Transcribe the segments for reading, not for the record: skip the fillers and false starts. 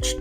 The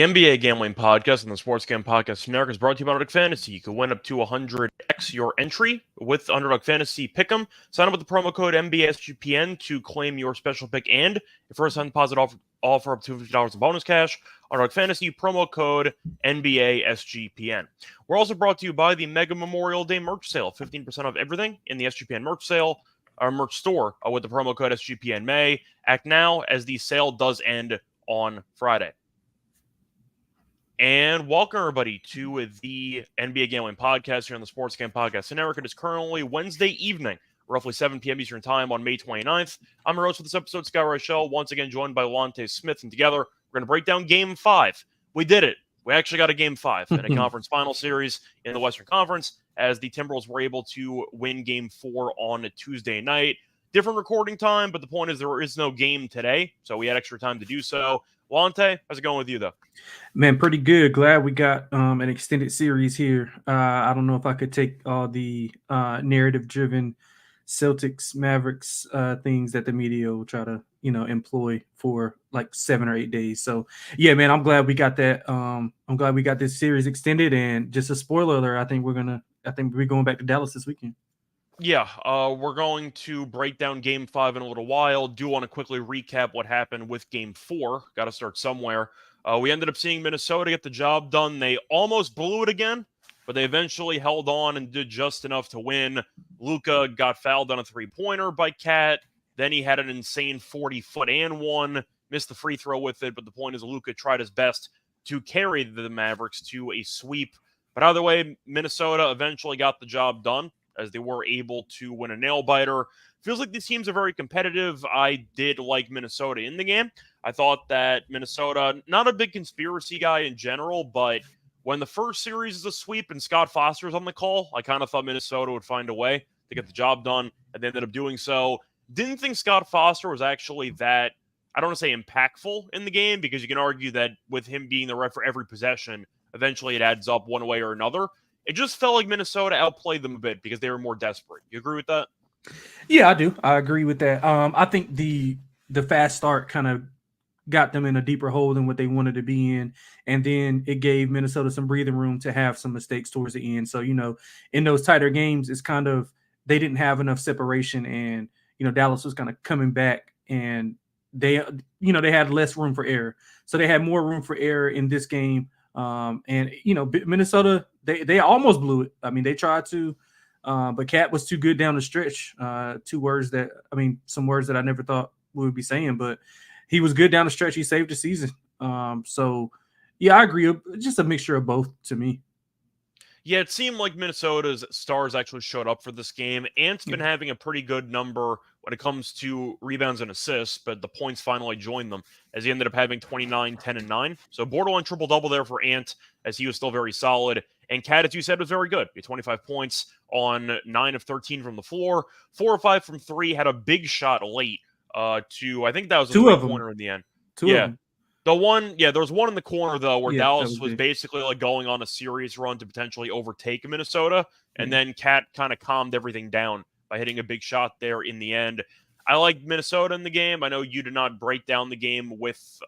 NBA Gambling Podcast and the Sports Gambling Podcast Network is brought to you by Underdog Fantasy. You can win up to 100x your entry with Underdog Fantasy Pick'em. Sign up with the promo code MBSGPN to claim your special pick and your first-time deposit offer up to $50 in bonus cash. Underdog Fantasy promo code NBASGPN. We're also brought to you by the Mega Memorial Day merch sale. 15% off everything in the SGPN merch sale, our merch store with the promo code SGPN May. Act now as the sale does end on Friday. And welcome, everybody, to the NBA Gambling Podcast here on the Sports Gambling Podcast Network. It is currently Wednesday evening, roughly 7 p.m. Eastern Time on May 29th. I'm your host for this episode, Scott Reichel, once again joined by Lonte Smith. And together, we're going to break down Game 5. We did it. We actually got a Game 5 in a conference final series in the Western Conference, as the Timberwolves were able to win Game 4 on a Tuesday night. Different recording time, but the point is there is no game today, so we had extra time to do so. Lonte, how's it going with you, though? Man, pretty good. Glad we got an extended series here. I don't know if I could take all the narrative-driven Celtics, Mavericks things that the media will try to, employ for like 7 or 8 days. So, yeah, man, I'm glad we got that. I'm glad we got this series extended. And just a spoiler alert, I think we're going back to Dallas this weekend. Yeah, we're going to break down Game 5 in a little while. Do want to quickly recap what happened with Game 4. Got to start somewhere. We ended up seeing Minnesota get the job done. They almost blew it again, but they eventually held on and did just enough to win. Luka got fouled on a three-pointer by Cat. Then he had an insane 40-foot and one. Missed the free throw with it, but the point is Luka tried his best to carry the Mavericks to a sweep. But either way, Minnesota eventually got the job done, as they were able to win a nail-biter. Feels like these teams are very competitive. I did like Minnesota in the game. I thought that Minnesota, not a big conspiracy guy in general, but when the first series is a sweep and Scott Foster's on the call, I kind of thought Minnesota would find a way to get the job done, and they ended up doing so. Didn't think Scott Foster was actually that, I don't want to say impactful in the game, because you can argue that with him being the ref for every possession, eventually it adds up one way or another. It just felt like Minnesota outplayed them a bit because they were more desperate. You agree with that? Yeah, I do. I agree with that. I think the fast start kind of got them in a deeper hole than what they wanted to be in. And then it gave Minnesota some breathing room to have some mistakes towards the end. So, in those tighter games, it's kind of, they didn't have enough separation, and, Dallas was kind of coming back, and they had less room for error. So they had more room for error in this game. And Minnesota, they almost blew it. I mean, they tried to, but Cat was too good down the stretch. Some words that I never thought we would be saying, but he was good down the stretch. He saved the season. So yeah, I agree. Just a mixture of both to me. Yeah, it seemed like Minnesota's stars actually showed up for this game. Ant's been having a pretty good number when it comes to rebounds and assists, but the points finally joined them, as he ended up having 29, 10, and 9. So borderline triple-double there for Ant, as he was still very solid. And Cat, as you said, was very good. He had 25 points on 9 of 13 from the floor. 4 or 5 from 3, had a big shot late to, I think that was a three-pointer in the end. Two of them. The one, there was one in the corner, though, where Dallas was basically like going on a serious run to potentially overtake Minnesota, and then Cat kind of calmed everything down by hitting a big shot there in the end. I like Minnesota in the game. I know you did not break down the game with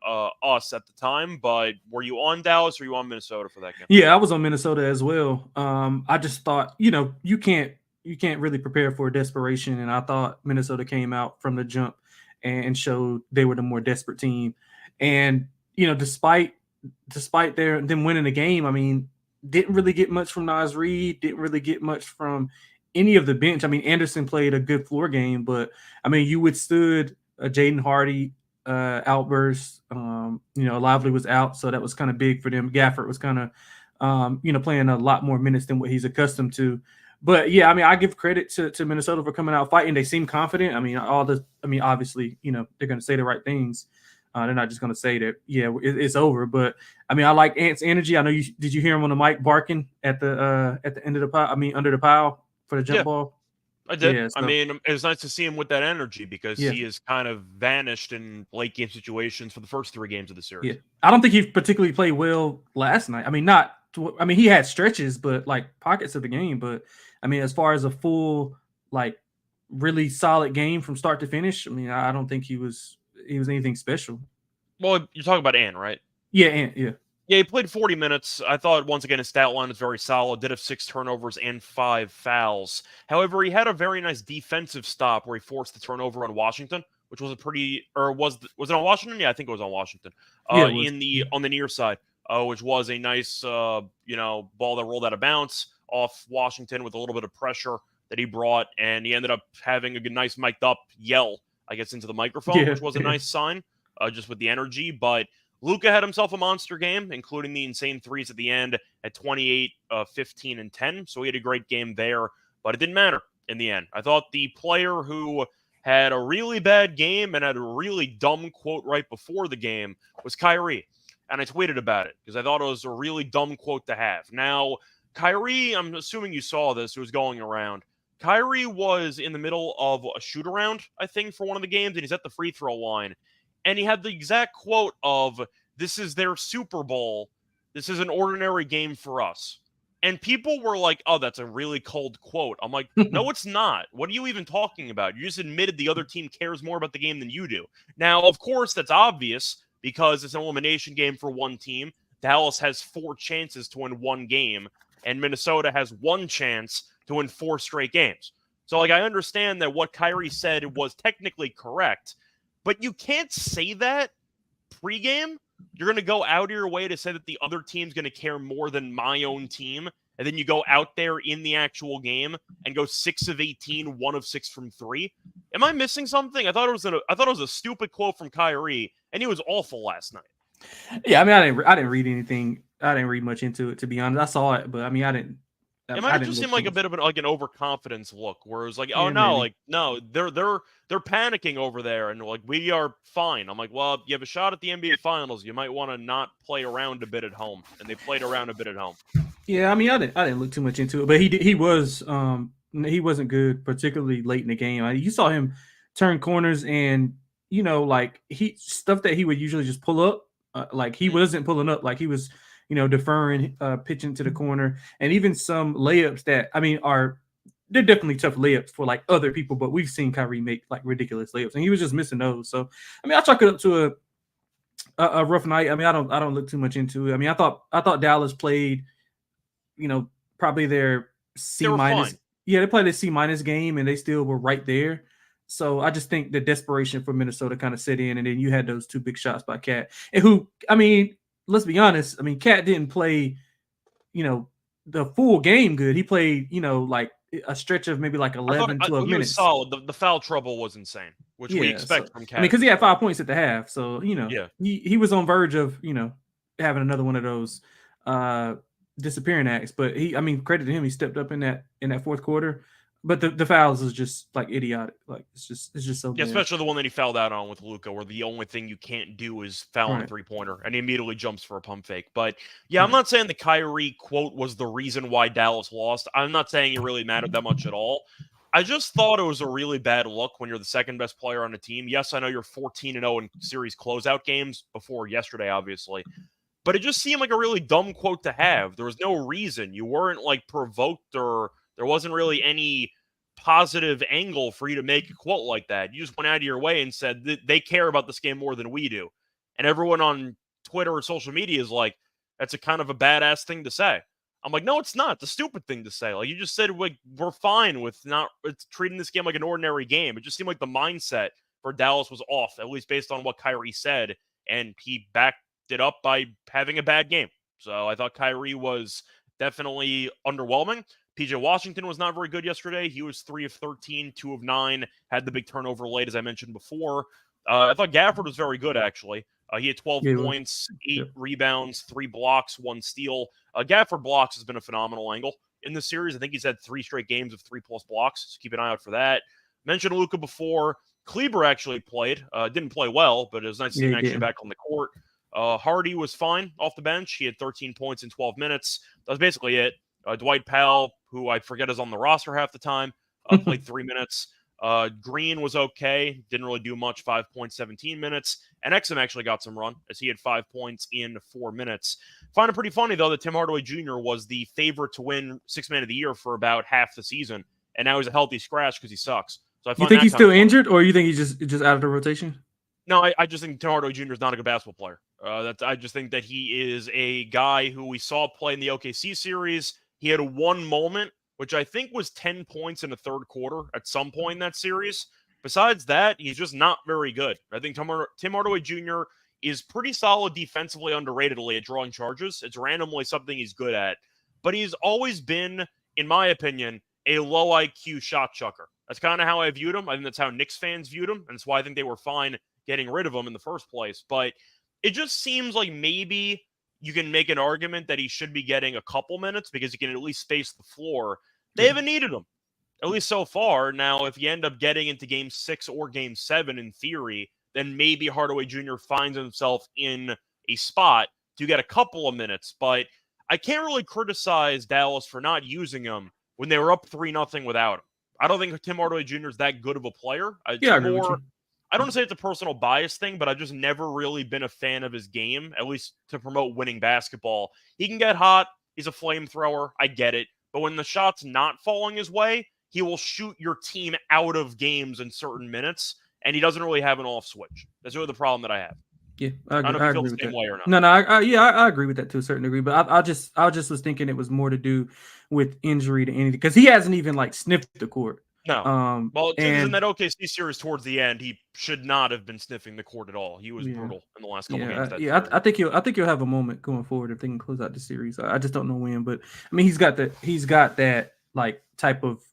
us at the time, but were you on Dallas or were you on Minnesota for that game? Yeah, I was on Minnesota as well. I just thought, you can't really prepare for desperation, and I thought Minnesota came out from the jump and showed they were the more desperate team. And, despite them winning the game, I mean, didn't really get much from Naz Reid, didn't really get much from any of the bench. I mean, Anderson played a good floor game, but, I mean, you withstood Jaden Hardy outburst. Lively was out, so that was kind of big for them. Gafford was kind of, playing a lot more minutes than what he's accustomed to. But, yeah, I mean, I give credit to Minnesota for coming out fighting. They seem confident. I mean, obviously, they're going to say the right things. They're not just going to say that, it's over. But, I mean, I like Ant's energy. I know did you hear him on the mic barking at the end of the pile? I mean, under the pile for the jump ball? I did. Yeah, so, I mean, it was nice to see him with that energy, because he has kind of vanished in late game situations for the first 3 games of the series. Yeah. I don't think he particularly played well last night. I mean, not I mean, he had stretches, but like pockets of the game. But I mean, as far as a full, like, really solid game from start to finish, I mean, I don't think he was anything special. Well, you're talking about Ant, right? Yeah. Yeah, he played 40 minutes. I thought, once again, his stat line was very solid. Did have 6 turnovers and 5 fouls. However, he had a very nice defensive stop where he forced the turnover on Washington, which was a pretty, or was it on Washington? Yeah, I think it was on Washington. Yeah, it was. On the near side, which was a nice, ball that rolled out of bounds off Washington with a little bit of pressure that he brought, and he ended up having a good, nice mic'd up yell, I guess, into the microphone, Yeah, which was a nice sign, just with the energy, but. Luka had himself a monster game, including the insane threes at the end at 28, 15, and 10. So he had a great game there, but it didn't matter in the end. I thought the player who had a really bad game and had a really dumb quote right before the game was Kyrie. And I tweeted about it because I thought it was a really dumb quote to have. Now, Kyrie, I'm assuming you saw this, it was going around. Kyrie was in the middle of a shoot around, I think, for one of the games, and he's at the free throw line. And he had the exact quote of, "This is their Super Bowl. This is an ordinary game for us." And people were like, "Oh, that's a really cold quote." I'm like, no, it's not. What are you even talking about? You just admitted the other team cares more about the game than you do. Now, of course, that's obvious because it's an elimination game for one team. Dallas has 4 chances to win one game, and Minnesota has 1 chance to win 4 straight games. So, like, I understand that what Kyrie said was technically correct, but you can't say that pregame. You're going to go out of your way to say that the other team's going to care more than my own team, and then you go out there in the actual game and go 6 of 18, 1 of 6 from 3. Am I missing something? I thought it was a stupid quote from Kyrie, and he was awful last night. Yeah, I mean, I didn't read anything. I didn't read much into it, to be honest. I saw it, but I mean, I didn't. It might have just seemed like a bit of an overconfidence look, where it was like, oh no, like no, they're panicking over there, and like we are fine. I'm like, well, you have a shot at the NBA Finals. You might want to not play around a bit at home, and they played around a bit at home. Yeah, I mean, I didn't look too much into it, but he wasn't good, particularly late in the game. You saw him turn corners, and like stuff that he would usually just pull up, like he wasn't pulling up, like he was. Deferring, pitching to the corner, and even some layups that, I mean, they're definitely tough layups for like other people, but we've seen Kyrie make like ridiculous layups, and he was just missing those. So, I mean, I chalk it up to a rough night. I mean, I don't look too much into it. I mean, I thought Dallas played, probably their C minus. Yeah, they played a C minus game, and they still were right there. So I just think the desperation for Minnesota kind of set in, and then you had those 2 big shots by Cat, and who, I mean. Let's be honest. I mean, Cat didn't play, the full game good. He played, like a stretch of maybe like 11, 12 minutes. He was solid. The foul trouble was insane, which we expect from Cat. I mean, because he had 5 points at the half. So, he was on verge of, having another one of those disappearing acts. But credit to him. He stepped up in that 4th quarter. But the fouls is just like idiotic. Like it's just so bad. Especially the one that he fouled out on with Luka, where the only thing you can't do is foul on a 3-pointer, and he immediately jumps for a pump fake. But yeah, I'm not saying the Kyrie quote was the reason why Dallas lost. I'm not saying it really mattered that much at all. I just thought it was a really bad look when you're the second best player on the team. Yes, I know you're 14-0 in series closeout games before yesterday, obviously. But it just seemed like a really dumb quote to have. There was no reason. You weren't like provoked, or there wasn't really any positive angle for you to make a quote like that. You just went out of your way and said they care about this game more than we do. And everyone on Twitter or social media is like, that's a kind of a badass thing to say. I'm like, no, it's not. It's a stupid thing to say. Like, you just said, like, we're fine with not treating this game like an ordinary game. It just seemed like the mindset for Dallas was off, at least based on what Kyrie said. And he backed it up by having a bad game. So I thought Kyrie was definitely underwhelming. PJ Washington was not very good yesterday. He was 3 of 13, 2 of 9, had the big turnover late, as I mentioned before. I thought Gafford was very good, actually. He had 12 points, 8 rebounds, 3 blocks, 1 steal. Gafford blocks has been a phenomenal angle in this series. I think he's had 3 straight games of 3+ blocks, so keep an eye out for that. Mentioned Luka before. Kleber actually played. Didn't play well, but it was nice to see him actually back on the court. Hardy was fine off the bench. He had 13 points in 12 minutes. That was basically it. Dwight Powell, who I forget is on the roster half the time, played 3 minutes. Green was okay, didn't really do much, 5 points, 17 minutes. And Exum actually got some run as he had 5 points in 4 minutes. Find it pretty funny, though, that Tim Hardaway Jr. was the favorite to win Sixth Man of the Year for about half the season. And now he's a healthy scratch because he sucks. So I find you think that he's kind of still funny. injured, or you think he's just out of the rotation? No, I just think Tim Hardaway Jr. is not a good basketball player. I just think that he is a guy who we saw play in the OKC series. He had one moment, which I think was 10 points in the third quarter at some point in that series. Besides that, he's just not very good. I think Tim Hardaway Jr. is pretty solid defensively, underratedly at drawing charges. It's randomly something he's good at. But he's always been, in my opinion, a low IQ shot chucker. That's kind of how I viewed him. I think that's how Knicks fans viewed him. And that's why I think they were fine getting rid of him in the first place. But it just seems like maybe you can make an argument that he should be getting a couple minutes because he can at least space the floor. They haven't needed him, at least so far. Now, if you end up getting into Game 6 or Game 7, in theory, then maybe Hardaway Jr. finds himself in a spot to get a couple of minutes. But I can't really criticize Dallas for not using him when they were up 3-0 without him. I don't think Tim Hardaway Jr. is that good of a player. Yeah, I agree with you. I don't want to say it's a personal bias thing, but I've just never really been a fan of his game, at least to promote winning basketball. He can get hot. He's a flamethrower. I get it. But when the shot's not falling his way, he will shoot your team out of games in certain minutes, and he doesn't really have an off switch. That's really the problem that I have. Yeah, I don't know if you feel agree the with same that. way or not. No, I agree with that to a certain degree. But I just was thinking it was more to do with injury to anything, because he hasn't even like sniffed the court. No. Well, in that OKC series towards the end, he should not have been sniffing the court at all. He was brutal in the last couple games. I think he'll have a moment going forward if they can close out the series. I just don't know when, but I mean, he's got that like type of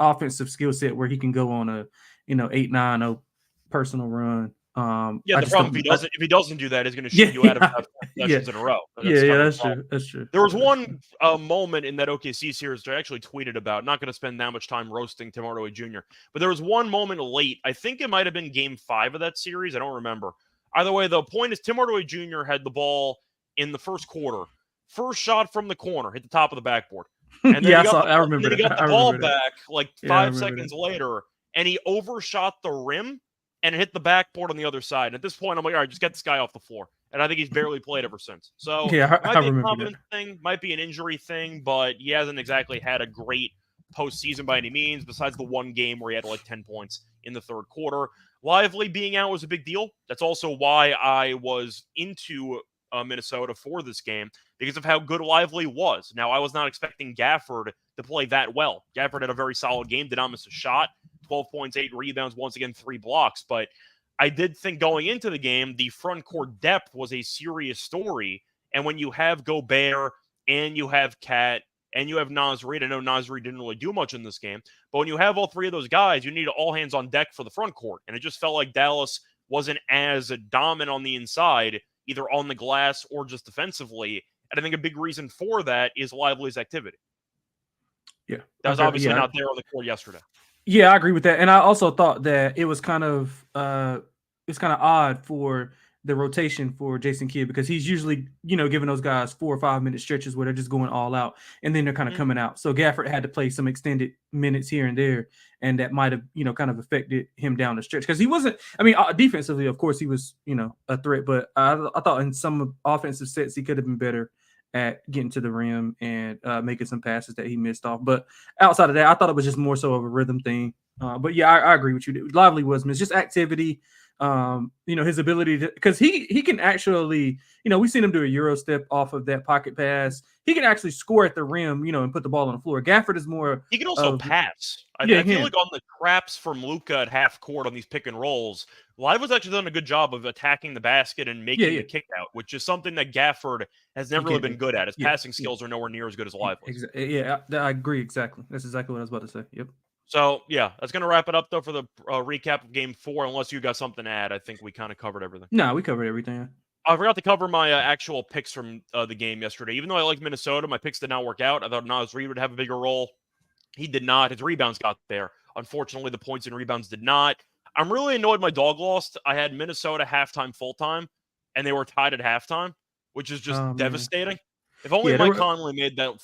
offensive skill set where he can go on a 8-9-0 personal run. The problem if he doesn't do that, he's going to shoot you out of possessions in a row. That's true. That's true. There was one moment in that OKC series that I actually tweeted about. Not going to spend that much time roasting Tim Hardaway Jr., but there was one moment late. I think it might have been Game 5 of that series. I don't remember. Either way, the point is Tim Hardaway Jr. had the ball in the first quarter. First shot from the corner, hit the top of the backboard. And then I remember that. He got the ball back like 5 seconds later, and he overshot the rim and hit the backboard on the other side. And at this point, I'm like, all right, just get this guy off the floor. And I think he's barely played ever since. So might be a confidence thing, might be an injury thing, but he hasn't exactly had a great postseason by any means, besides the one game where he had like 10 points in the third quarter. Lively being out was a big deal. That's also why I was into Minnesota for this game, because of how good Lively was. Now, I was not expecting Gafford to play that well. Gafford had a very solid game, did not miss a shot, 12 points, 8 rebounds, once again, 3 blocks. But I did think going into the game, the front court depth was a serious story. And when you have Gobert and you have Cat and you have Naz Reid, I know Naz Reid didn't really do much in this game, but when you have all three of those guys, you need all hands on deck for the front court. And it just felt like Dallas wasn't as dominant on the inside, either on the glass or just defensively. And I think a big reason for that is Lively's activity. Yeah. That was obviously not there on the court yesterday. Yeah, I agree with that. And I also thought that it was kind of odd for the rotation for Jason Kidd, because he's usually, giving those guys 4 or 5 minute stretches where they're just going all out and then they're kind of coming out. So Gafford had to play some extended minutes here and there, and that might have, kind of affected him down the stretch, because he wasn't, defensively, of course, he was, a threat, but I thought in some offensive sets he could have been better at getting to the rim and making some passes that he missed off. But outside of that, I thought it was just more so of a rhythm thing. But yeah, I agree with you. Lively was missed, just activity. His ability to, because he can actually, we've seen him do a Euro step off of that pocket pass. He can actually score at the rim, and put the ball on the floor. Gafford is more. He can also pass. I feel like on the craps from Luka at half court on these pick and rolls, Live was actually done a good job of attacking the basket and making the kick out, which is something that Gafford has never really been good at. His passing skills are nowhere near as good as Live was. Yeah, I agree exactly. That's exactly what I was about to say. Yep. So, yeah, that's going to wrap it up, though, for the recap of Game 4. Unless you got something to add, I think we kind of covered everything. No, we covered everything. I forgot to cover my actual picks from the game yesterday. Even though I liked Minnesota, my picks did not work out. I thought Naz Reid would have a bigger role. He did not. His rebounds got there. Unfortunately, the points and rebounds did not. I'm really annoyed my dog lost. I had Minnesota halftime, full-time, and they were tied at halftime, which is just devastating. If only Yeah, Mike Conley made that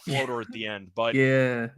floater at the end. But yeah.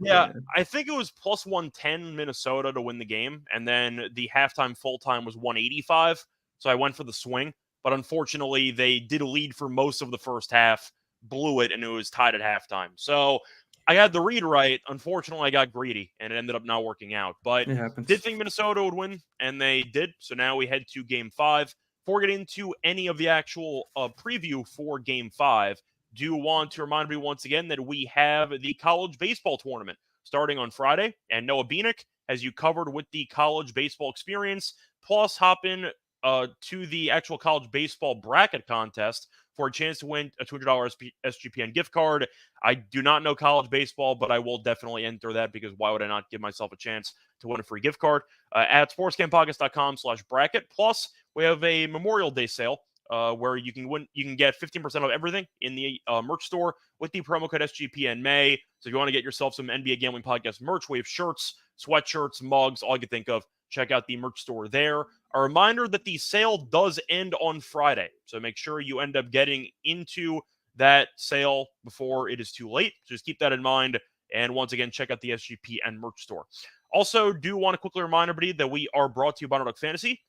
I think it was plus 110 Minnesota to win the game, and then the halftime full time was 185. So I went for the swing, but unfortunately they did lead for most of the first half, blew it, and it was tied at halftime. So I had the read right. Unfortunately, I got greedy, and it ended up not working out. But It happens. did think Minnesota would win, and they did. So now we head to Game 5. Before we get into any of the actual preview for Game 5, do want to remind everyone once again that we have the college baseball tournament starting on Friday, and Noah Beanick has you covered with the college baseball experience. Plus, hop in to the actual college baseball bracket contest for a chance to win a $200 SGPN gift card. I do not know college baseball, but I will definitely enter that because why would I not give myself a chance to win a free gift card at sportscampodcast.com/bracket. Plus, we have a Memorial Day sale where you can get 15% off everything in the merch store with the promo code SGPN May. So if you want to get yourself some NBA Gambling Podcast merch, we have shirts, sweatshirts, mugs, all you can think of. Check out the merch store there. A reminder that the sale does end on Friday, so make sure you end up getting into that sale before it is too late. So just keep that in mind. And once again, check out the SGPN merch store. Also, do want to quickly remind everybody that we are brought to you by Underdog Fantasy.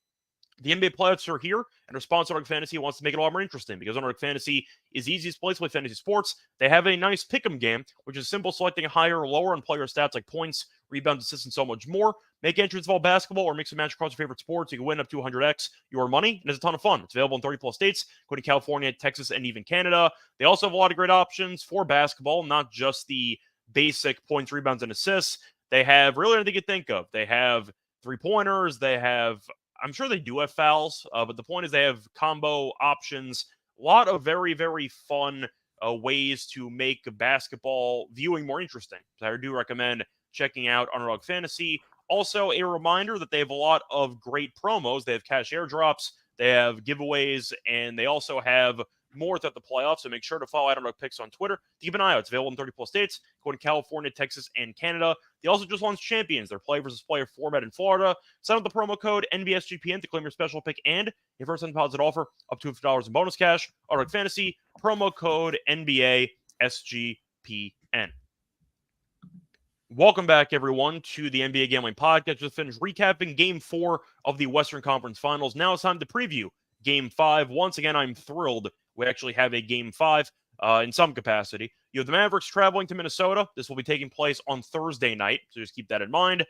The NBA playoffs are here, and our sponsor, Underdog Fantasy, wants to make it a lot more interesting because Underdog Fantasy is the easiest place to play fantasy sports. They have a nice pick'em game, which is simple, selecting higher or lower on player stats like points, rebounds, assists, and so much more. Make entrance of all basketball or mix and match across your favorite sports. You can win up to 100x your money, and it's a ton of fun. It's available in 30-plus states, including California, Texas, and even Canada. They also have a lot of great options for basketball, not just the basic points, rebounds, and assists. They have really anything you think of. They have three-pointers. They have, I'm sure they do have fouls, but the point is they have combo options. A lot of very, very fun ways to make basketball viewing more interesting. So I do recommend checking out Underdog Fantasy. Also, a reminder that they have a lot of great promos. They have cash airdrops, they have giveaways, and they also have more throughout the playoffs. So make sure to follow Underdog Picks on Twitter. Keep an eye out. It's available in 30-plus states, including California, Texas, and Canada. They also just launched Champions, their player versus player format in Florida. Sign up the promo code NBSGPN to claim your special pick and your first deposit offer up to $50 in bonus cash. Underdog Fantasy, promo code NBASGPN. Welcome back, everyone, to the NBA Gambling Podcast. Just finished recapping Game 4 of the Western Conference Finals. Now it's time to preview Game 5. Once again, I'm thrilled we actually have a Game 5 in some capacity. You have the Mavericks traveling to Minnesota. This will be taking place on Thursday night, so just keep that in mind.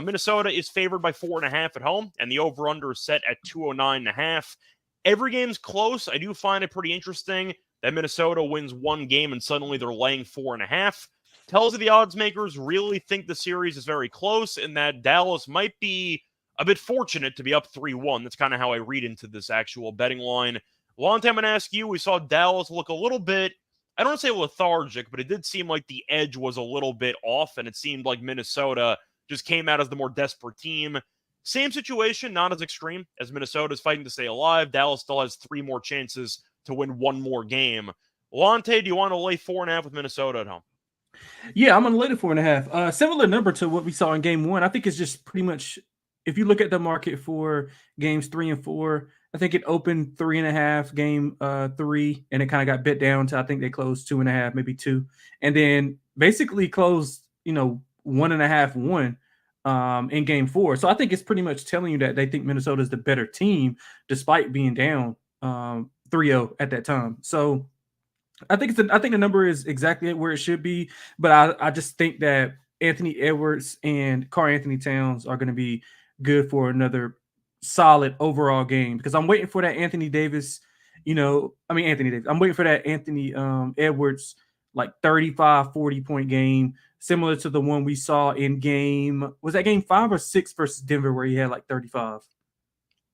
Minnesota is favored by 4.5 at home, and the over-under is set at 209.5. Every game's close. I do find it pretty interesting that Minnesota wins one game and suddenly they're laying 4.5. Tells you the odds makers really think the series is very close and that Dallas might be a bit fortunate to be up 3-1. That's kind of how I read into this actual betting line. Long time I'm going to ask you, we saw Dallas look a little bit, I don't want to say lethargic, but it did seem like the edge was a little bit off, and it seemed like Minnesota just came out as the more desperate team. Same situation, not as extreme as Minnesota is fighting to stay alive. Dallas still has 3 more chances to win one more game. Lonte, do you want to lay 4.5 with Minnesota at home? Yeah, I'm going to lay the 4.5. Similar number to what we saw in Game 1. I think it's just pretty much, if you look at the market for Games 3 and 4, I think it opened 3.5 Game 3, and it kind of got bit down to, I think they closed 2.5, maybe 2, and then basically closed 1.5 1 in Game 4. So I think it's pretty much telling you that they think Minnesota is the better team despite being down 3-0 at that time. So I think the number is exactly where it should be, but I just think that Anthony Edwards and Karl-Anthony Towns are going to be good for another solid overall game, because I'm waiting for that Anthony Davis. I'm waiting for that Anthony Edwards like 35-40 point game, similar to the one we saw in Game 5 or 6 versus Denver, where he had like 35.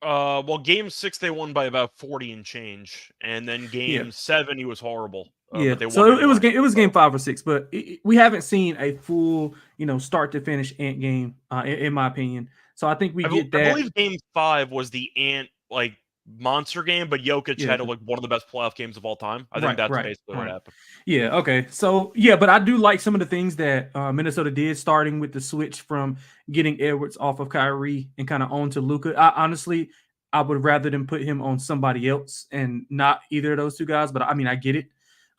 Well, Game 6 they won by about 40 and change, and then Game 7 he was horrible. Yeah, but they won so anyway. it was Game 5 or 6, but we haven't seen a full start to finish Ant game in my opinion. So I think we get that. I believe Game 5 was the Ant monster game, but Jokic had one of the best playoff games of all time. I think that's basically what happened. Yeah, okay. So, yeah, but I do like some of the things that Minnesota did, starting with the switch from getting Edwards off of Kyrie and kind of on to Luka. I would rather than put him on somebody else and not either of those two guys, but I mean, I get it.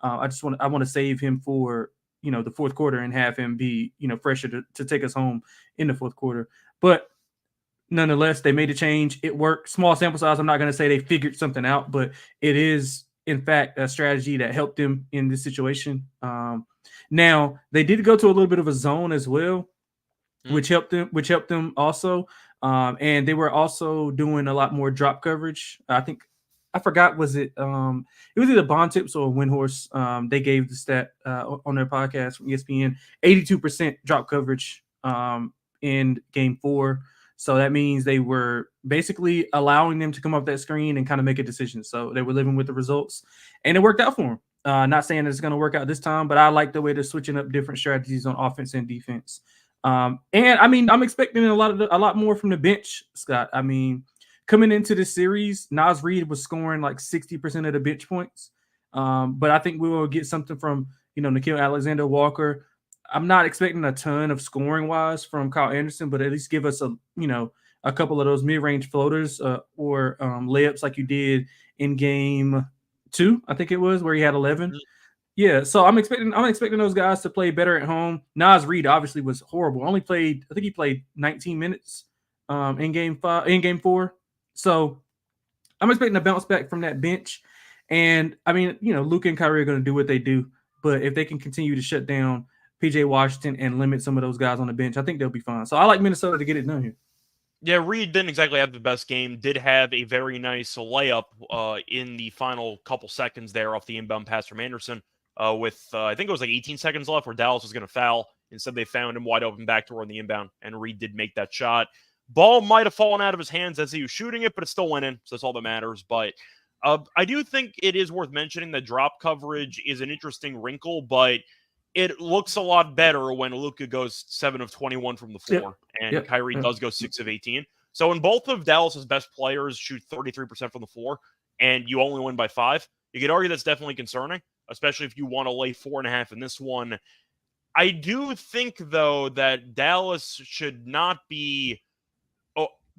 I want to save him for the fourth quarter and have him be fresher to take us home in the fourth quarter. But nonetheless, they made a change. It worked. Small sample size. I'm not going to say they figured something out, but it is in fact a strategy that helped them in this situation. Now they did go to a little bit of a zone as well, which helped them also. And they were also doing a lot more drop coverage. I forgot, was it was either Bond Tips or Windhorse. They gave the stat on their podcast from ESPN, 82% drop coverage in game 4. So that means they were basically allowing them to come up that screen and kind of make a decision. So they were living with the results, and it worked out for them. Not saying it's going to work out this time, but I like the way they're switching up different strategies on offense and defense. And I mean, I'm expecting a lot more from the bench, Scott. I mean, coming into this series, Naz Reid was scoring like 60% of the bench points. But I think we will get something from, Nickeil Alexander-Walker. I'm not expecting a ton of scoring wise from Kyle Anderson, but at least give us a couple of those mid-range floaters or layups like you did in game 2, I think it was, where he had 11. Mm-hmm. Yeah, so I'm expecting those guys to play better at home. Naz Reid obviously was horrible. I think he played 19 minutes in game 4. So I'm expecting a bounce back from that bench. And I mean, Luka and Kyrie are going to do what they do, but if they can continue to shut down PJ Washington and limit some of those guys on the bench, I think they'll be fine. So I like Minnesota to get it done here. Yeah, Reid didn't exactly have the best game. Did have a very nice layup in the final couple seconds there off the inbound pass from Anderson with, I think it was like 18 seconds left where Dallas was going to foul. Instead, they found him wide open backdoor on the inbound, and Reid did make that shot. Ball might have fallen out of his hands as he was shooting it, but it still went in, so that's all that matters. But I do think it is worth mentioning that drop coverage is an interesting wrinkle, but it looks a lot better when Luka goes 7 of 21 from the floor and Kyrie does go 6 of 18. So when both of Dallas's best players shoot 33% from the floor and you only win by 5, you could argue that's definitely concerning, especially if you want to lay 4.5 in this one. I do think, though, that Dallas should not be...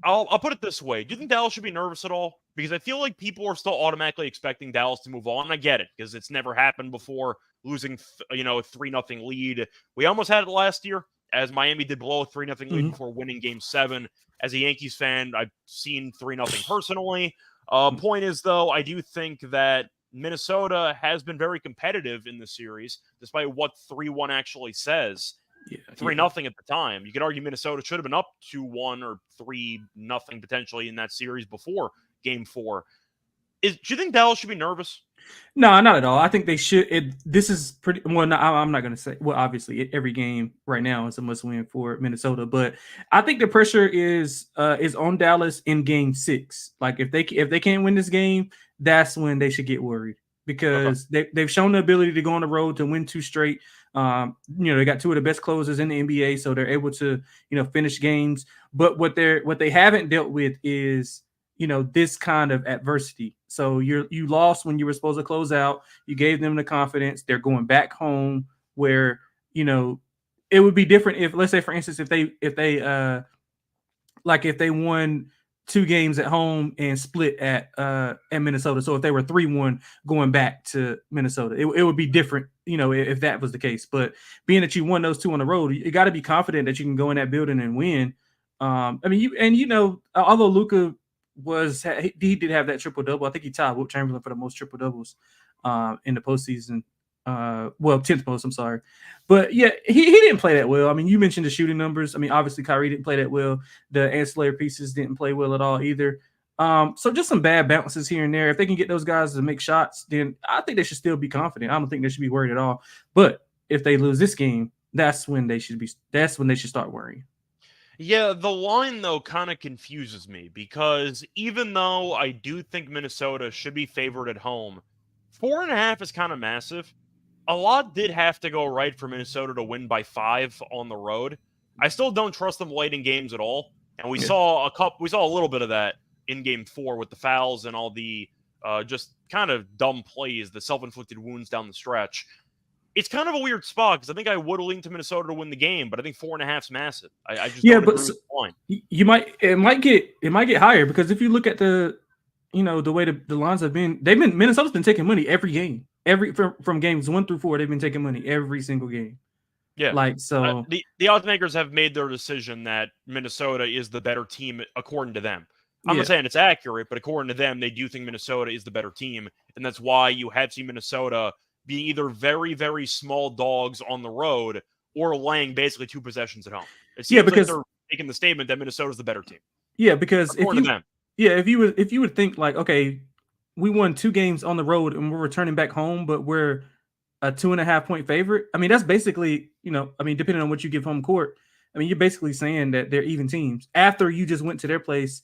I'll put it this way. Do you think Dallas should be nervous at all? Because I feel like people are still automatically expecting Dallas to move on. I get it, because it's never happened before, losing, a 3-0 lead. We almost had it last year, as Miami did blow a 3-0 lead before winning Game 7. As a Yankees fan, I've seen 3-0 personally. Point is, though, I do think that Minnesota has been very competitive in the series, despite what 3-1 actually says. 3-0 at the time. You could argue Minnesota should have been up 2-1 or 3-0 potentially in that series before Game 4. Do you think Dallas should be nervous? No, not at all. I think they should. This is pretty well. No, I'm not going to say. Well, obviously, every game right now is a must-win for Minnesota, but I think the pressure is on Dallas in Game 6. Like if they can't win this game, that's when they should get worried, because they've shown the ability to go on the road to win 2 straight. They got 2 of the best closers in the NBA, so they're able to finish games. But what they haven't dealt with is this kind of adversity. So you lost when you were supposed to close out. You gave them the confidence. They're going back home where it would be different if, let's say, for instance, if they won 2 games at home and split at Minnesota. So if they were 3-1 going back to Minnesota, it would be different, if that was the case. But being that you won those 2 on the road, you got to be confident that you can go in that building and win. Although Luka he did have that triple-double. I think he tied Wilt Chamberlain for the most triple-doubles in the postseason. 10th most, I'm sorry. But yeah, he didn't play that well. I mean, you mentioned the shooting numbers. I mean, obviously Kyrie didn't play that well. The ancillary pieces didn't play well at all either. So just some bad bounces here and there. If they can get those guys to make shots, then I think they should still be confident. I don't think they should be worried at all. But if they lose this game, that's when they should start worrying. Yeah, the line, though, kind of confuses me, because even though I do think Minnesota should be favored at home, 4.5 is kind of massive. A lot did have to go right for Minnesota to win by 5 on the road. I still don't trust them late in games at all, and we saw a little bit of that in Game 4 with the fouls and all the just kind of dumb plays, the self-inflicted wounds down the stretch. It's kind of a weird spot, because I think I would lean to Minnesota to win the game, but I think 4.5 is massive. I just don't agree with the line. It might get higher, because if you look at the the way the lines have been, Minnesota's been taking money every game. From games 1 through 4, they've been taking money every single game. Yeah. Like, so the odds makers have made their decision that Minnesota is the better team according to them. I'm not saying it's accurate, but according to them, they do think Minnesota is the better team. And that's why you have seen Minnesota being either very, very small dogs on the road or laying basically 2 possessions at home. It seems like they're making the statement that Minnesota's the better team. Yeah, because according to them. if you would think like, okay, we won 2 games on the road and we're returning back home, but we're a 2.5 point favorite. I mean, that's basically, depending on what you give home court, I mean, you're basically saying that they're even teams after you just went to their place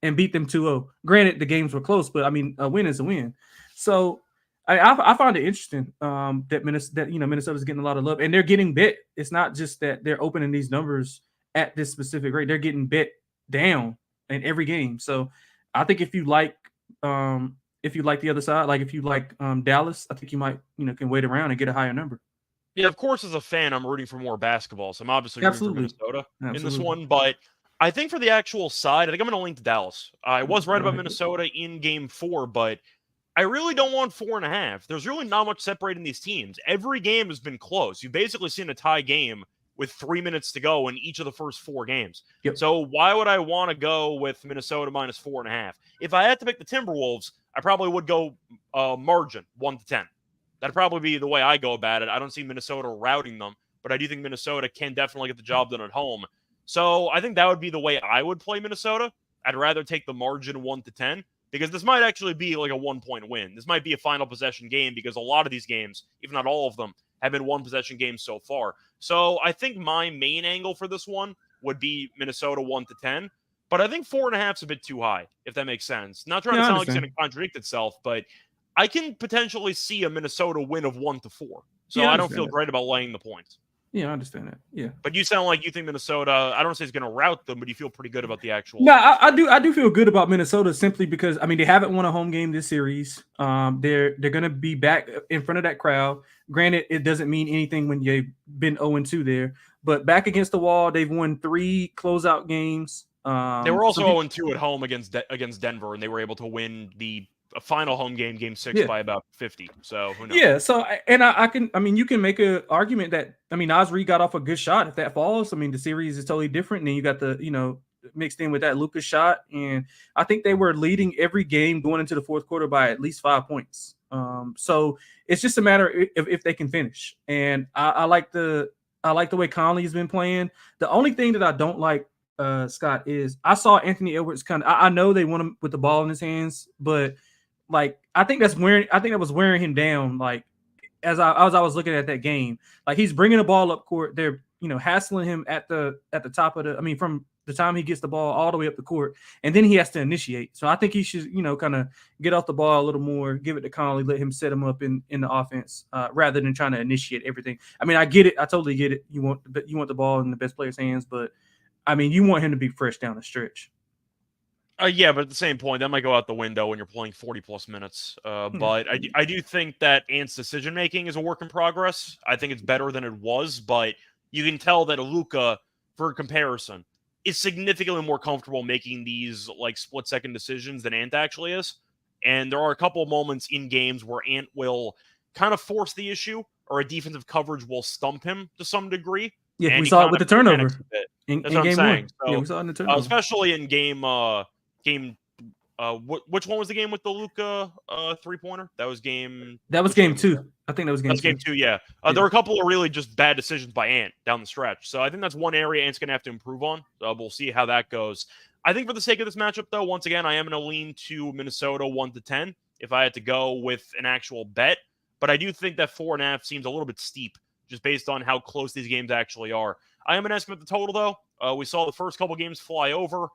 and beat them 2-0. Granted, the games were close, but I mean, a win is a win. So I find it interesting that Minnesota's getting a lot of love and they're getting bet. It's not just that they're opening these numbers at this specific rate; they're getting bet down in every game. So I think if you like the other side, like if you like Dallas, I think you might can wait around and get a higher number. Yeah, of course, as a fan, I'm rooting for more basketball, so I'm obviously rooting for Minnesota in this one. But I think for the actual side, I think I'm going to lean to Dallas. I was right about Minnesota in Game 4, but I really don't want 4.5. There's really not much separating these teams. Every game has been close. You've basically seen a tie game with 3 minutes to go in each of the first 4 games. Yep. So why would I want to go with Minnesota minus 4.5? If I had to pick the Timberwolves, I probably would go margin 1-10. That'd probably be the way I go about it. I don't see Minnesota routing them, but I do think Minnesota can definitely get the job done at home. So I think that would be the way I would play Minnesota. I'd rather take the margin 1-10 because this might actually be like a 1-point win. This might be a final possession game because a lot of these games, if not all of them, have been 1 possession games so far. So I think my main angle for this one would be Minnesota 1-10. But I think 4.5 is a bit too high, if that makes sense. Not trying to sound like it's going to contradict itself, but I can potentially see a Minnesota win of 1-4. So I don't feel great about laying the points. Yeah, I understand that. Yeah. But you sound like you think Minnesota, I don't say it's going to rout them, but you feel pretty good about the actual. No, I do feel good about Minnesota simply because, I mean, they haven't won a home game this series. They're going to be back in front of that crowd. Granted, it doesn't mean anything when you've been 0-2 there. But back against the wall, they've won 3 closeout games. They were also 0-2 at home against Denver, and they were able to win the final home game, Game 6, by about 50. So who knows? Yeah. So you can make an argument that Naz Reid got off a good shot. If that falls, I mean, the series is totally different. And then you got the mixed in with that Lucas shot, and I think they were leading every game going into the fourth quarter by at least 5 points. So it's just a matter of if they can finish. And I like the way Conley's been playing. The only thing that I don't like, Scott, is I saw Anthony Edwards I know they want him with the ball in his hands, but like I think that was wearing him down. Like as I was looking at that game, like he's bringing the ball up court. They're hassling him at the top of from the time he gets the ball all the way up the court, and then he has to initiate. So I think he should kind of get off the ball a little more, give it to Conley, let him set him up in the offense rather than trying to initiate everything. I mean, I get it. I totally get it. You want the ball in the best player's hands, but I mean, you want him to be fresh down the stretch. Yeah, but at the same point, that might go out the window when you're playing 40-plus minutes. But I do think that Ant's decision-making is a work in progress. I think it's better than it was, but you can tell that Luka, for comparison, is significantly more comfortable making these like split-second decisions than Ant actually is. And there are a couple of moments in games where Ant will kind of force the issue, or a defensive coverage will stump him to some degree. Yeah, we saw it with the turnover. That's what I'm saying. So, yeah, we saw it in the turnover. Especially in game. Which one was the game with the Luka 3-pointer? That was game 2. I think that was game 2. That's game 2. Yeah. There were a couple of really just bad decisions by Ant down the stretch. So I think that's one area Ant's going to have to improve on. We'll see how that goes. I think for the sake of this matchup, though, once again, I am going to lean to Minnesota 1-10 if I had to go with an actual bet. But I do think that 4.5 seems a little bit steep, just based on how close these games actually are. I am going to estimate the total, though. We saw the first couple games fly over.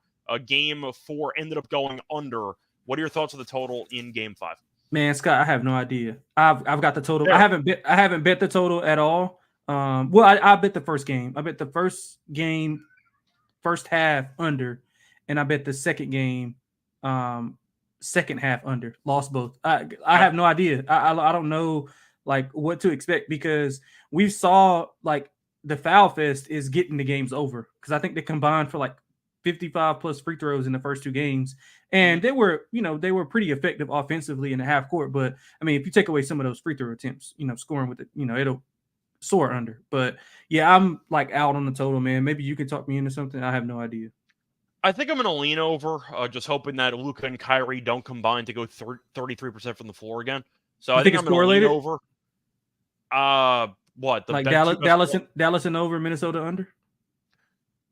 Game 4 ended up going under. What are your thoughts on the total in Game 5? Man, Scott, I have no idea. I've got the total. Yeah. I haven't bet the total at all. Well, I bet the first game. I bet the first game, first half under, and I bet the second game, second half under. Lost both. I have no idea. I don't know like what to expect because we saw like the foul fest is getting the games over because I think they combined for like 55 plus free throws in the first 2 games. And they were pretty effective offensively in the half court. But I mean, if you take away some of those free throw attempts, scoring with it, it'll soar under. But yeah, I'm like out on the total, man. Maybe you can talk me into something. I have no idea. I think I'm going to lean over, just hoping that Luka and Kyrie don't combine to go 33% from the floor again. So You I think it's I'm going to lean correlated? over. What? Like Dallas and over, Minnesota under?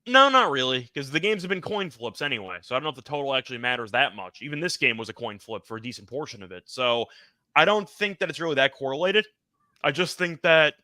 No, not really, because the games have been coin flips anyway. So I don't know if the total actually matters that much. Even this game was a coin flip for a decent portion of it. So I don't think that it's really that correlated. I just think that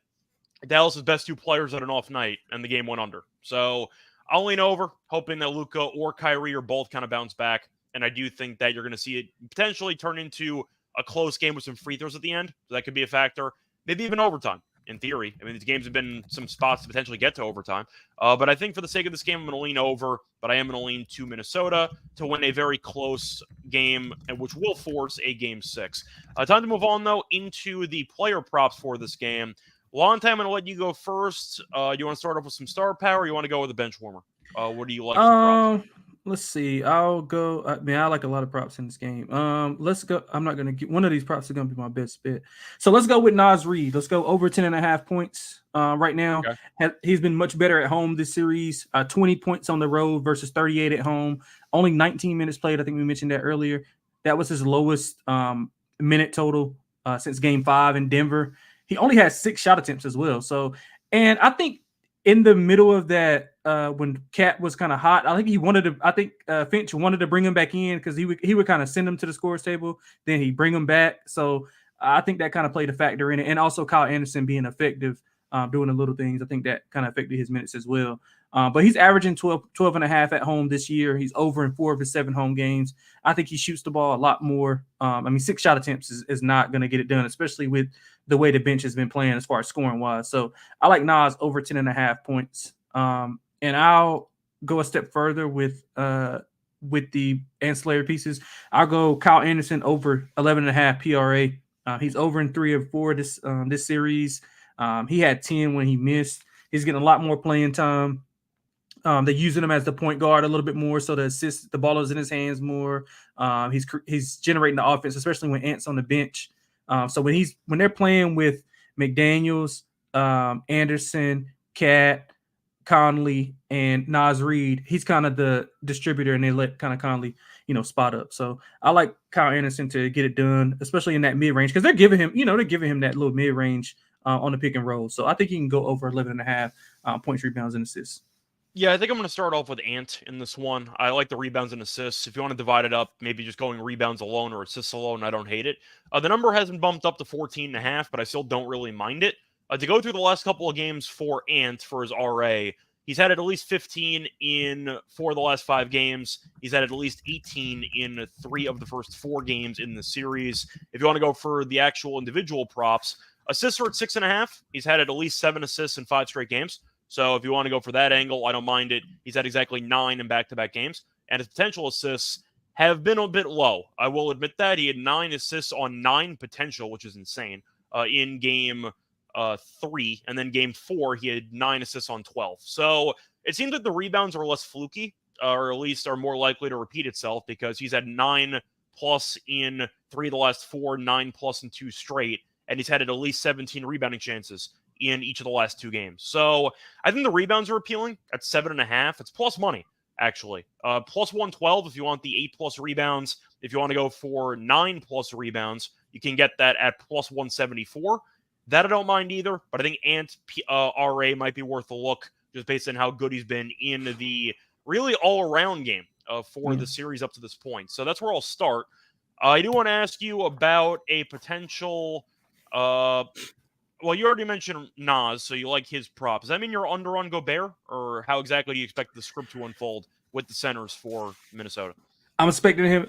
Dallas' best 2 players had an off night, and the game went under. So I'll lean over, hoping that Luka or Kyrie or both kind of bounce back. And I do think that you're going to see it potentially turn into a close game with some free throws at the end. So that could be a factor. Maybe even overtime, in theory. I mean, these games have been some spots to potentially get to overtime. But I think for the sake of this game, I'm going to lean over. But I am going to lean to Minnesota to win a very close game, which will force a Game 6. Time to move on, though, into the player props for this game. Lonte, I'm going to let you go first. You want to start off with some star power, or you want to go with a bench warmer? What do you like for props? Let's see. I'll go. I like a lot of props in this game. Let's go. I'm not gonna get one of these props is gonna be my best bet. So let's go with Naz Reid. Let's go over 10.5 points. Right now, he's been much better at home this series. 20 points on the road versus 38 at home. Only 19 minutes played. I think we mentioned that earlier. That was his lowest minute total since Game 5 in Denver. He only had 6 shot attempts as well. So, and I think in the middle of that, when Cat was kind of hot, I think Finch wanted to bring him back in because he would kind of send him to the scores table, then he'd bring him back. So I think that kind of played a factor in it. And also Kyle Anderson being effective, doing the little things, I think that kind of affected his minutes as well. But he's averaging 12 and a half at home this year. He's over in 4 of his 7 home games. I think he shoots the ball a lot more. 6 shot attempts is not going to get it done, especially with the way the bench has been playing as far as scoring wise. So I like Nas over 10.5 points. And I'll go a step further with the ancillary pieces. I'll go Kyle Anderson over 11.5 PRA. He's over in 3 of 4 this series. He had 10 when he missed. He's getting a lot more playing time. They're using him as the point guard a little bit more, so the ball is in his hands more. He's generating the offense, especially when Ant's on the bench. So when they're playing with McDaniels, Anderson, Cat, Conley, and Naz Reid, he's kind of the distributor, and they let kind of Conley, spot up. So I like Kyle Anderson to get it done, especially in that mid range, because they're giving him that little mid range on the pick and roll. So I think he can go over 11.5 points, rebounds, and assists. Yeah, I think I'm going to start off with Ant in this one. I like the rebounds and assists. If you want to divide it up, maybe just going rebounds alone or assists alone, I don't hate it. The number hasn't bumped up to 14.5, but I still don't really mind it. To go through the last couple of games for Ant for his RA, he's had at least 15 in 4 of the last 5 games. He's had at least 18 in 3 of the first 4 games in the series. If you want to go for the actual individual props, assists are at 6.5. He's had at least 7 assists in 5 straight games. So if you want to go for that angle, I don't mind it. He's had exactly 9 in back-to-back games. And his potential assists have been a bit low. I will admit that. He had 9 assists on 9 potential, which is insane, in Game 3. And then Game 4, he had 9 assists on 12. So it seems like the rebounds are less fluky, or at least are more likely to repeat itself, because he's had 9+ in 3 of the last 4, 9+ in 2 straight, and he's had at least 17 rebounding chances in each of the last 2 games. So I think the rebounds are appealing at 7.5. It's plus money, actually. Plus 112 if you want the 8+ rebounds. If you want to go for 9+ rebounds, you can get that at plus 174. That I don't mind either, but I think Ant RA might be worth a look just based on how good he's been in the really all-around game for the series up to this point. So that's where I'll start. I do want to ask you about a potential... well, you already mentioned Nas, so you like his prop. Does that mean you're under on Gobert, or how exactly do you expect the script to unfold with the centers for Minnesota? I'm expecting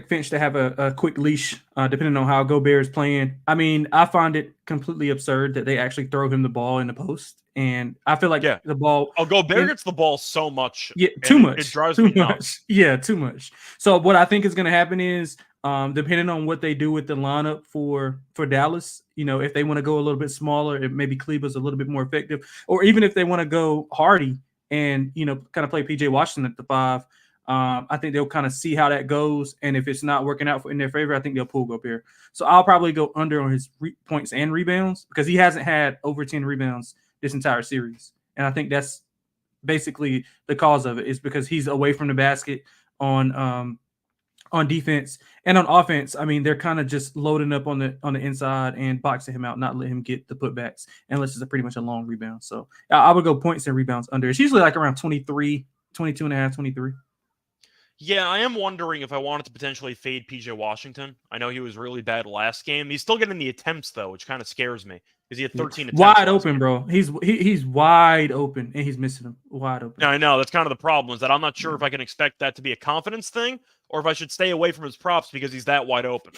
Finch to have a quick leash, depending on how Gobert is playing. I mean, I find it completely absurd that they actually throw him the ball in the post, and I feel like the ball. Oh, Gobert gets the ball so much. Yeah, too much. It drives me nuts. Yeah, too much. So what I think is going to happen is, depending on what they do with the lineup for Dallas, if they want to go a little bit smaller, maybe Kleber's a little bit more effective, or even if they want to go Hardy and kind of play PJ Washington at the 5. I think they'll kind of see how that goes, and if it's not working out in their favor, I think they'll pull Gobert. So I'll probably go under on his points and rebounds because he hasn't had over 10 rebounds this entire series, and I think that's basically the cause of it is because he's away from the basket on defense and on offense. I mean, they're kind of just loading up on the inside and boxing him out, not letting him get the putbacks unless it's pretty much a long rebound. So I would go points and rebounds under. It's usually like around 23, 22 and a half, 23. Yeah, I am wondering if I wanted to potentially fade PJ Washington. I know he was really bad last game. He's still getting the attempts though, which kind of scares me because he had 13 attempts. Wide open, bro. He's wide open and he's missing them. Wide open. Yeah, I know. That's kind of the problem is that I'm not sure if I can expect that to be a confidence thing or if I should stay away from his props because he's that wide open.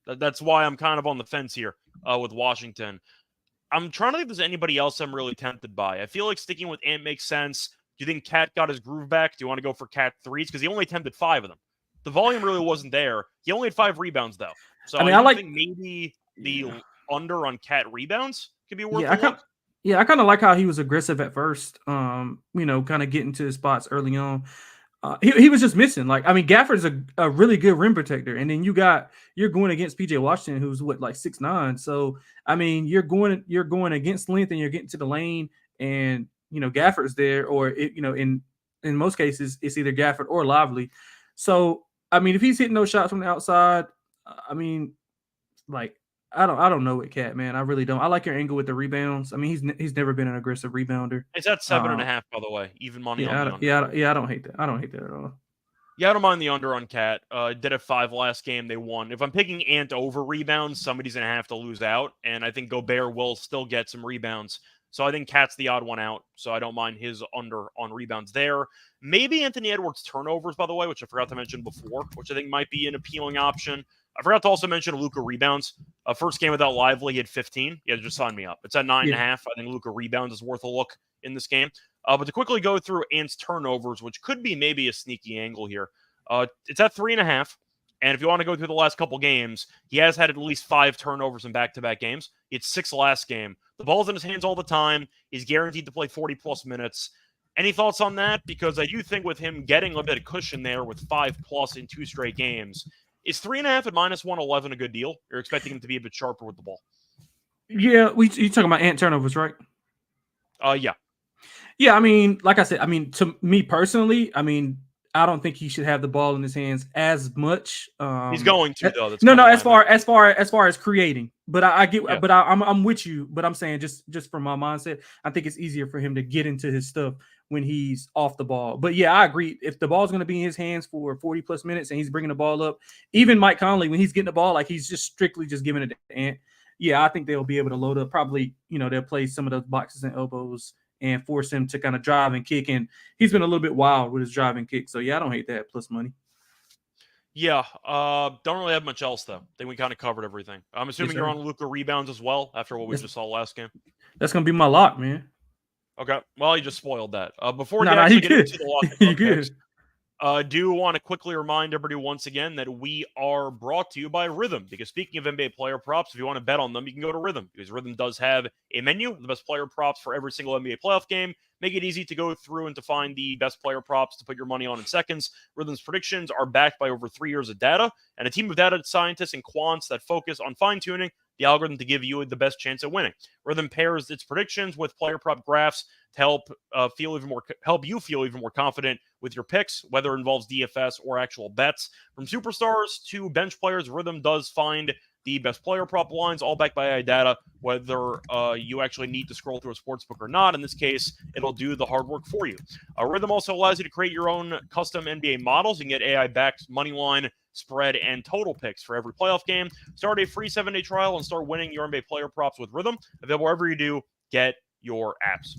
That's why I'm kind of on the fence here with Washington. I'm trying to think if there's anybody else I'm really tempted by. I feel like sticking with Ant makes sense. Do you think Cat got his groove back? Do you want to go for Cat 3s? Because he only attempted 5 of them. The volume really wasn't there. He only had 5 rebounds, though. So I like think maybe the under on Cat rebounds could be worth a look. I kind of like how he was aggressive at first, kind of getting to his spots early on. He was just missing. Like, I mean, Gafford's a really good rim protector. And then you're going against PJ Washington, who's like 6'9". So, I mean, you're going against length and you're getting to the lane and, Gafford's there, or in most cases, it's either Gafford or Lively. So, I mean, if he's hitting those shots from the outside, I mean, like, I don't know with Cat, man. I really don't. I like your angle with the rebounds. I mean, he's never been an aggressive rebounder. It's at 7.5, by the way. Even money on the under. Yeah, I don't hate that. I don't hate that at all. Yeah, I don't mind the under on Cat. Did a 5 last game. They won. If I'm picking Ant over rebounds, somebody's going to have to lose out. And I think Gobert will still get some rebounds. So I think Cat's the odd one out. So I don't mind his under on rebounds there. Maybe Anthony Edwards turnovers, by the way, which I forgot to mention before, which I think might be an appealing option. I forgot to also mention Luka rebounds. First game without Lively, he had 15. Yeah, just sign me up. It's at 9.5. I think Luka rebounds is worth a look in this game. But to quickly go through Ant's turnovers, which could be maybe a sneaky angle here. It's at 3.5. And if you want to go through the last couple games, he has had at least 5 turnovers in back-to-back games. He had 6 last game. The ball's in his hands all the time. He's guaranteed to play 40-plus minutes. Any thoughts on that? Because I do think with him getting a bit of cushion there with 5+ in 2 straight games, is 3.5 at -111 a good deal? You're expecting him to be a bit sharper with the ball. Yeah, you talking about Ant turnovers, right? Yeah. Yeah, I mean, like I said, I mean, to me personally, I mean, I don't think he should have the ball in his hands as much. He's going to though. That's no. As far as creating, but I get, yeah. But I'm with you. But I'm saying just from my mindset, I think it's easier for him to get into his stuff when he's off the ball. But yeah, I agree. If the ball's going to be in his hands for 40+ minutes and he's bringing the ball up, even Mike Conley when he's getting the ball, like he's just strictly just giving it to Ant. Yeah, I think they'll be able to load up. Probably, they'll play some of those boxes and elbows and force him to kind of drive and kick. And he's been a little bit wild with his drive and kick. So, yeah, I don't hate that plus money. Yeah, don't really have much else, though. I think we kind of covered everything. I'm assuming you're on Luka rebounds as well after what we just saw last game. That's going to be my lock, man. Okay. Well, you just spoiled that. Before we actually get into the lock, you good. Do want to quickly remind everybody once again that we are brought to you by Rhythm. Because speaking of NBA player props, if you want to bet on them, you can go to Rhythm. Because Rhythm does have a menu of the best player props for every single NBA playoff game. Make it easy to go through and to find the best player props to put your money on in seconds. Rhythm's predictions are backed by over 3 years of data and a team of data scientists and quants that focus on fine-tuning the algorithm to give you the best chance at winning. Rhythm pairs its predictions with player prop graphs to help you feel even more confident with your picks, whether it involves DFS or actual bets. From superstars to bench players, Rhythm does find the best player prop lines, all backed by AI data, whether you actually need to scroll through a sportsbook or not. In this case, it'll do the hard work for you. Rhythm also allows you to create your own custom NBA models. You can get AI-backed money line, spread, and total picks for every playoff game. Start a free 7-day trial and start winning your NBA player props with Rhythm. Available wherever you do get your apps.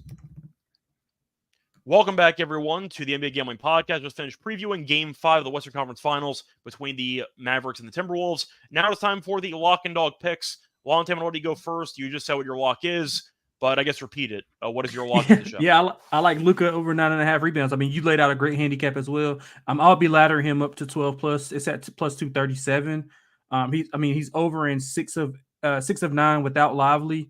Welcome back, everyone, to the NBA Gambling Podcast. Just finished previewing Game 5 of the Western Conference Finals between the Mavericks and the Timberwolves. Now it's time for the lock and dog picks. Lonte, I'm going to let you go first. You just said what your lock is, but I guess repeat it. What is your lock of the show? Yeah, I like Luka over 9.5 rebounds. I mean, you laid out a great handicap as well. I'll be laddering him up to 12+. It's at plus 237. He's over in 6 of 9 without Lively.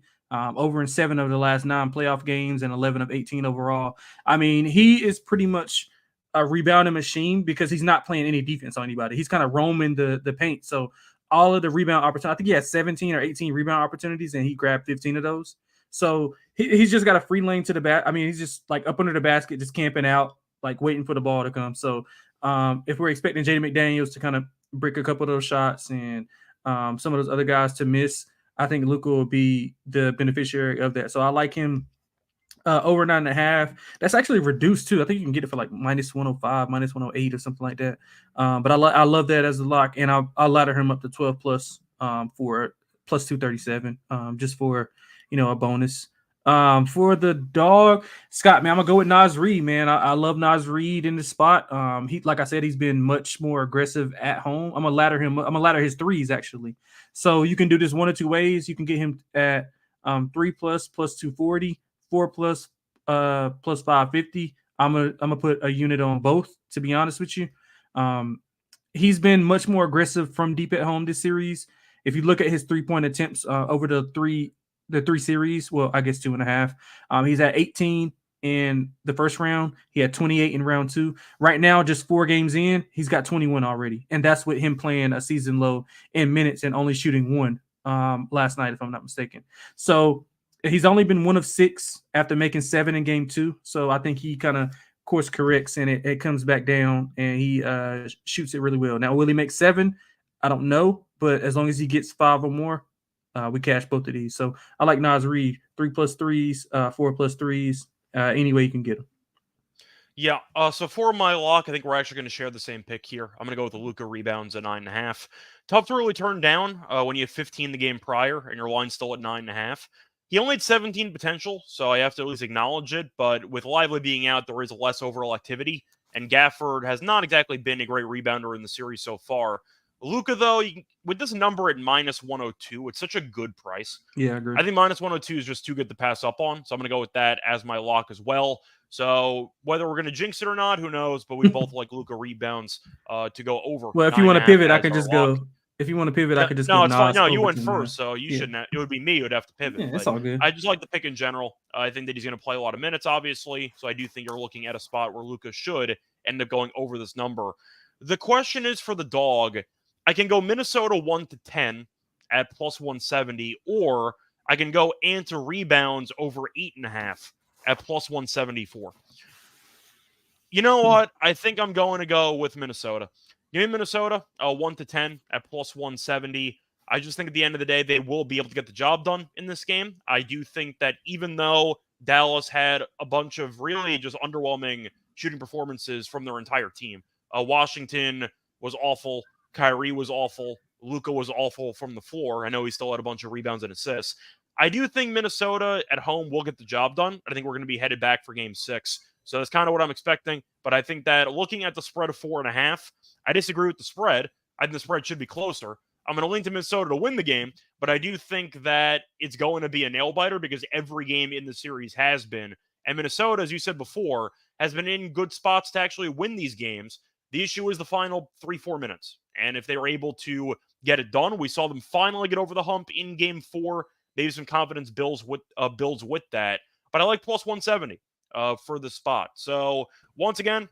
over in 7 of the last 9 playoff games and 11 of 18 overall. I mean, he is pretty much a rebounding machine because he's not playing any defense on anybody. He's kind of roaming the paint. So all of the rebound opportunities, I think he had 17 or 18 rebound opportunities, and he grabbed 15 of those. So he's just got a free lane to the bat. I mean, he's just like up under the basket, just camping out, like waiting for the ball to come. So if we're expecting Jaden McDaniels to kind of break a couple of those shots and some of those other guys to miss, I think Luka will be the beneficiary of that. So I like him over 9.5. That's actually reduced too. I think you can get it for like minus 105, minus 108 or something like that. But I love that as a lock, and I'll ladder him up to 12 plus for plus 237 just for, a bonus. For the dog, Scott, man, I'm gonna go with Naz Reid, man. I love Naz Reid in this spot. He, like I said, he's been much more aggressive at home. I'm gonna ladder his threes actually. So you can do this one or two ways. You can get him at 3 plus 240, 4 plus 550. I'm gonna put a unit on both, to be honest with you. He's been much more aggressive from deep at home this series. If you look at his 3-point attempts over the three series, well, I guess 2.5. He's at 18 in the first round. He had 28 in round 2. Right now, just 4 games in, he's got 21 already, and that's with him playing a season low in minutes and only shooting 1 last night, if I'm not mistaken. So he's only been 1 of 6 after making 7 in game 2. So I think he kind of course corrects and it comes back down, and he shoots it really well. Now, will he make 7? I don't know, but as long as he gets 5 or more, we cash both of these. So I like Naz Reid, 3 plus 3s, 4 plus 3s, any way you can get them. Yeah, so for my lock, I think we're actually going to share the same pick here. I'm going to go with the Luka rebounds at 9.5. Tough to really turn down when you have 15 the game prior and your line's still at 9.5. He only had 17 potential, so I have to at least acknowledge it. But with Lively being out, there is less overall activity, and Gafford has not exactly been a great rebounder in the series so far. Luka, though, with this number at minus 102, it's such a good price. Yeah, I agree. I think minus 102 is just too good to pass up on, so I'm going to go with that as my lock as well. So whether we're going to jinx it or not, who knows? But we both like Luka rebounds to go over. Well, if you want to pivot, I can just lock. go. If you want to pivot, I could just no, go. it's fine. No, you over went to first, so you shouldn't. It would be me who would have to pivot. Yeah, it's all good. I just like the pick in general. I think that he's going to play a lot of minutes, obviously. So I do think you're looking at a spot where Luka should end up going over this number. The question is for the dog. I can go Minnesota 1-10 at plus 170, or I can go Anta rebounds over 8.5 at plus 174. You know what? I think I'm going to go with Minnesota. Give me Minnesota 1-10 at plus 170. I just think at the end of the day, they will be able to get the job done in this game. I do think that even though Dallas had a bunch of really just underwhelming shooting performances from their entire team, Washington was awful. Kyrie was awful. Luka was awful from the floor. I know he still had a bunch of rebounds and assists. I do think Minnesota at home will get the job done. I think we're going to be headed back for game 6. So that's kind of what I'm expecting. But I think that looking at the spread of 4.5, I disagree with the spread. I think the spread should be closer. I'm going to lean to Minnesota to win the game, but I do think that it's going to be a nail-biter because every game in the series has been. And Minnesota, as you said before, has been in good spots to actually win these games. The issue is the final 3-4 minutes. And if they were able to get it done, we saw them finally get over the hump in game 4. Maybe some confidence builds with that. But I like plus 170 for the spot. So once again,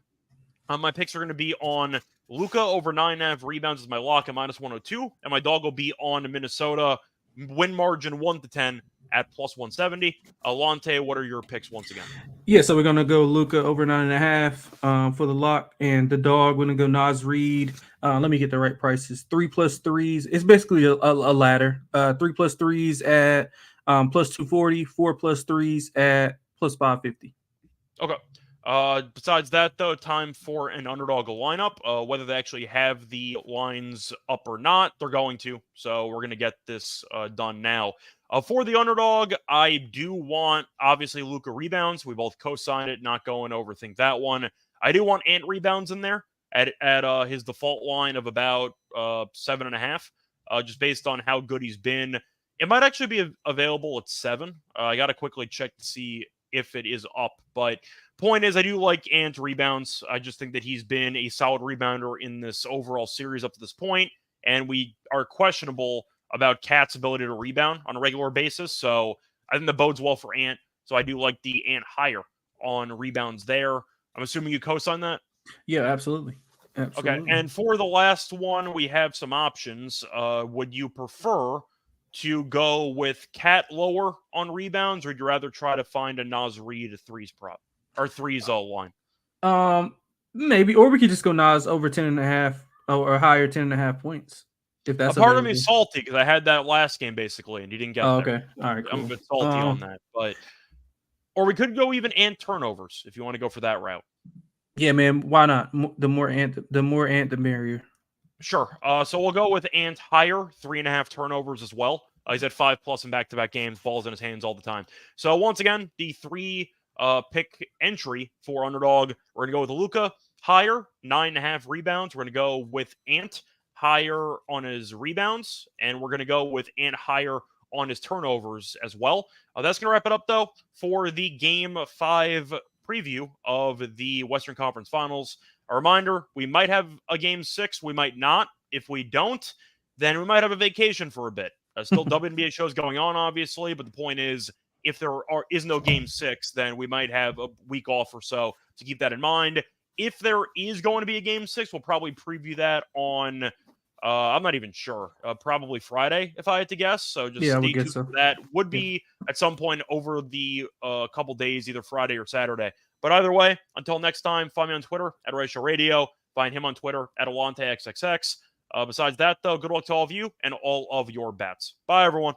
my picks are going to be on Luka over 9.5 rebounds as my lock at minus 102. And my dog will be on Minnesota win margin 1-10 at plus 170. Lonte, what are your picks once again? Yeah, so we're going to go Luka over 9.5 for the lock. And the dog, we're going to go Naz Reid. Let me get the right prices. 3 plus 3s. It's basically a ladder. 3 plus 3s at plus 240. 4 plus 3s at plus 550. Okay. Besides that, though, time for an underdog lineup. Whether they actually have the lines up or not, they're going to. So we're going to get this done now. For the underdog, I do want, obviously, Luka rebounds. We both co-signed it, not going to overthink that one. I do want Ant rebounds in there at his default line of about 7.5, just based on how good he's been. It might actually be available at 7. I got to quickly check to see if it is up. But point is, I do like Ant rebounds. I just think that he's been a solid rebounder in this overall series up to this point, and we are questionable about Cat's ability to rebound on a regular basis. So I think that bodes well for Ant. So I do like the Ant higher on rebounds there. I'm assuming you co-sign that? Yeah, absolutely. Okay. Absolutely. And for the last one, we have some options. Would you prefer to go with Cat lower on rebounds, or would you rather try to find a Naz Reid threes prop or threes line? Maybe, or we could just go Nas over 10.5 or higher 10.5 points if A that's part of me available. is salty because I had that last game basically, and he didn't get Oh, there. okay. All right, I'm a cool. bit salty on that, but or we could go even Ant turnovers if you want to go for that route. Yeah, man. Why not? The more ant, the merrier. Sure. So we'll go with Ant higher, 3.5 turnovers as well. He's at 5+ in back-to-back games, balls in his hands all the time. So once again, the 3 pick entry for underdog, we're gonna go with Luka higher, 9.5 rebounds. We're gonna go with Ant higher on his rebounds, and we're gonna go with Ant higher on his turnovers as well. That's gonna wrap it up though for the Game 5 preview of the Western Conference Finals. A reminder, we might have a Game 6. We might not. If we don't, then we might have a vacation for a bit. Still WNBA shows going on, obviously, but the point is, if there is no Game 6, then we might have a week off or so to keep that in mind. If there is going to be a Game 6, we'll probably preview that on, I'm not even sure, probably Friday, if I had to guess. So just Yeah, I would stay guess tuned so. for that. Would Yeah. be at some point over the couple days, either Friday or Saturday. But either way, until next time, find me on Twitter at Reichel Radio. Find him on Twitter at AlonteXXX. Besides that, though, good luck to all of you and all of your bets. Bye, everyone.